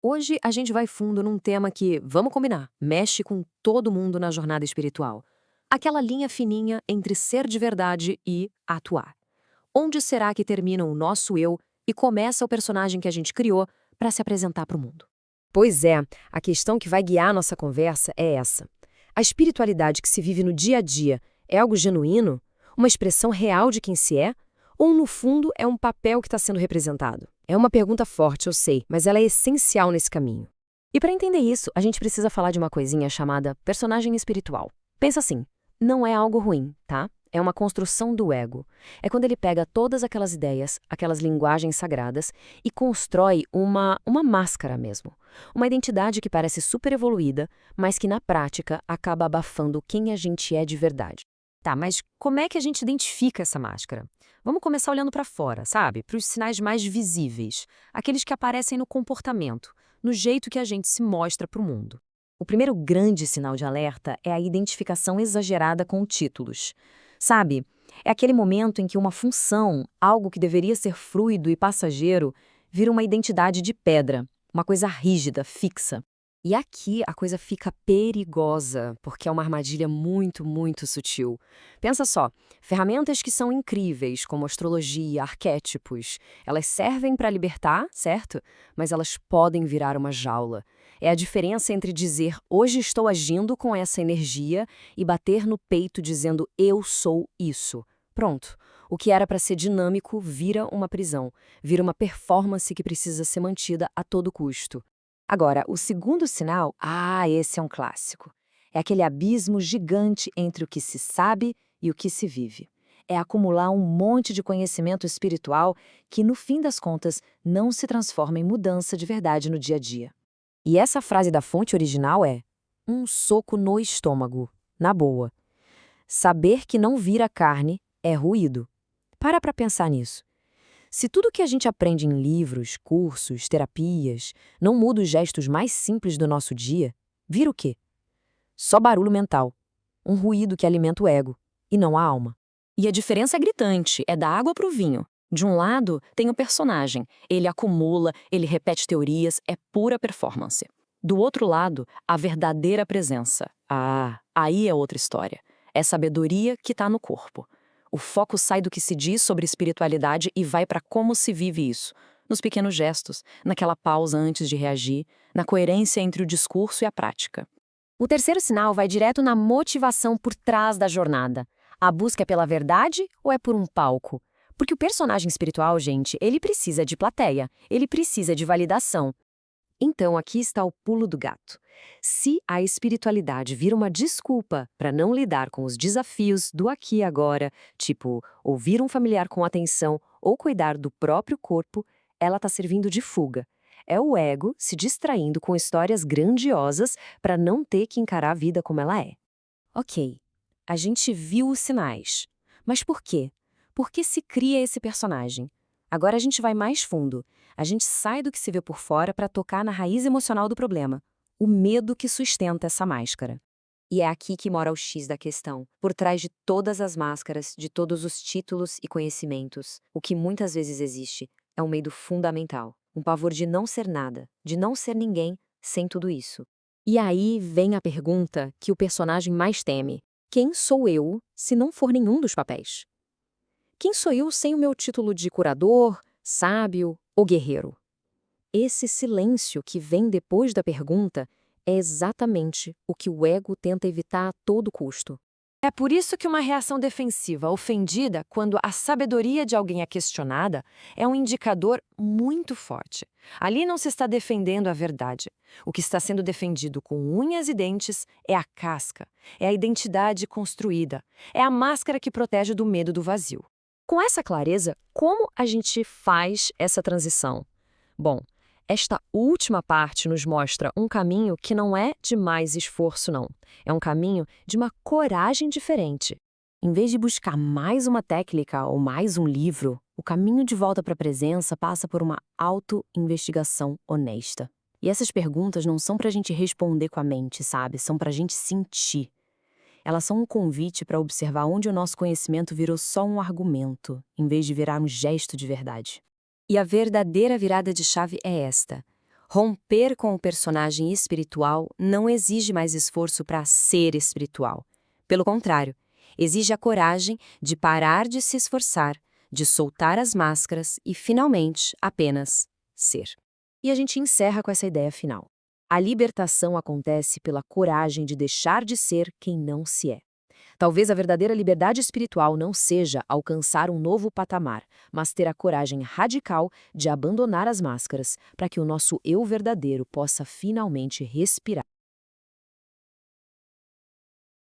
Hoje a gente vai fundo num tema que, vamos combinar, mexe com todo mundo na jornada espiritual. Aquela linha fininha entre ser de verdade e atuar. Onde será que termina o nosso eu e começa o personagem que a gente criou para se apresentar para o mundo? Pois é, a questão que vai guiar nossa conversa é essa. A espiritualidade que se vive no dia a dia é algo genuíno? Uma expressão real de quem se é? Ou, no fundo, é um papel que está sendo representado? É uma pergunta forte, eu sei, mas ela é essencial nesse caminho. E para entender isso, a gente precisa falar de uma coisinha chamada personagem espiritual. Pensa assim, não é algo ruim, tá? É uma construção do ego. É quando ele pega todas aquelas ideias, aquelas linguagens sagradas e constrói uma máscara mesmo. Uma identidade que parece super evoluída, mas que na prática acaba abafando quem a gente é de verdade. Tá, mas como é que a gente identifica essa máscara? Vamos começar olhando para fora, sabe? Para os sinais mais visíveis, aqueles que aparecem no comportamento, no jeito que a gente se mostra para o mundo. O primeiro grande sinal de alerta é a identificação exagerada com títulos. Sabe? É aquele momento em que uma função, algo que deveria ser fluido e passageiro, vira uma identidade de pedra, uma coisa rígida, fixa. E aqui a coisa fica perigosa, porque é uma armadilha muito, muito sutil. Pensa só, ferramentas que são incríveis, como astrologia, arquétipos, elas servem para libertar, certo? Mas elas podem virar uma jaula. É a diferença entre dizer hoje estou agindo com essa energia e bater no peito dizendo eu sou isso. Pronto. O que era para ser dinâmico vira uma prisão, vira uma performance que precisa ser mantida a todo custo. Agora, o segundo sinal, esse é um clássico. É aquele abismo gigante entre o que se sabe e o que se vive. É acumular um monte de conhecimento espiritual que, no fim das contas, não se transforma em mudança de verdade no dia a dia. E essa frase da fonte original é: um soco no estômago, na boa. Saber que não vira carne é ruído. Para pensar nisso. Se tudo que a gente aprende em livros, cursos, terapias, não muda os gestos mais simples do nosso dia, vira o quê? Só barulho mental. Um ruído que alimenta o ego, e não a alma. E a diferença é gritante, é da água para o vinho. De um lado, tem o personagem. Ele acumula, ele repete teorias, é pura performance. Do outro lado, a verdadeira presença. Aí é outra história. É sabedoria que está no corpo. O foco sai do que se diz sobre espiritualidade e vai para como se vive isso. Nos pequenos gestos, naquela pausa antes de reagir, na coerência entre o discurso e a prática. O terceiro sinal vai direto na motivação por trás da jornada. A busca é pela verdade ou é por um palco? Porque o personagem espiritual, gente, ele precisa de plateia, ele precisa de validação. Então, aqui está o pulo do gato. Se a espiritualidade vira uma desculpa para não lidar com os desafios do aqui e agora, tipo ouvir um familiar com atenção ou cuidar do próprio corpo, ela está servindo de fuga. É o ego se distraindo com histórias grandiosas para não ter que encarar a vida como ela é. Ok, a gente viu os sinais. Mas por quê? Por que se cria esse personagem? Agora a gente vai mais fundo. A gente sai do que se vê por fora para tocar na raiz emocional do problema, o medo que sustenta essa máscara. E é aqui que mora o X da questão. Por trás de todas as máscaras, de todos os títulos e conhecimentos, o que muitas vezes existe é um medo fundamental, um pavor de não ser nada, de não ser ninguém sem tudo isso. E aí vem a pergunta que o personagem mais teme: quem sou eu se não for nenhum dos papéis? Quem sou eu sem o meu título de curador, sábio ou guerreiro? Esse silêncio que vem depois da pergunta é exatamente o que o ego tenta evitar a todo custo. É por isso que uma reação defensiva ofendida, quando a sabedoria de alguém é questionada, é um indicador muito forte. Ali não se está defendendo a verdade. O que está sendo defendido com unhas e dentes é a casca, é a identidade construída, é a máscara que protege do medo do vazio. Com essa clareza, como a gente faz essa transição? Bom, esta última parte nos mostra um caminho que não é de mais esforço, não. É um caminho de uma coragem diferente. Em vez de buscar mais uma técnica ou mais um livro, o caminho de volta para a presença passa por uma auto-investigação honesta. E essas perguntas não são para a gente responder com a mente, sabe? São para a gente sentir. Elas são um convite para observar onde o nosso conhecimento virou só um argumento, em vez de virar um gesto de verdade. E a verdadeira virada de chave é esta. Romper com o personagem espiritual não exige mais esforço para ser espiritual. Pelo contrário, exige a coragem de parar de se esforçar, de soltar as máscaras e, finalmente, apenas ser. E a gente encerra com essa ideia final. A libertação acontece pela coragem de deixar de ser quem não se é. Talvez a verdadeira liberdade espiritual não seja alcançar um novo patamar, mas ter a coragem radical de abandonar as máscaras para que o nosso eu verdadeiro possa finalmente respirar.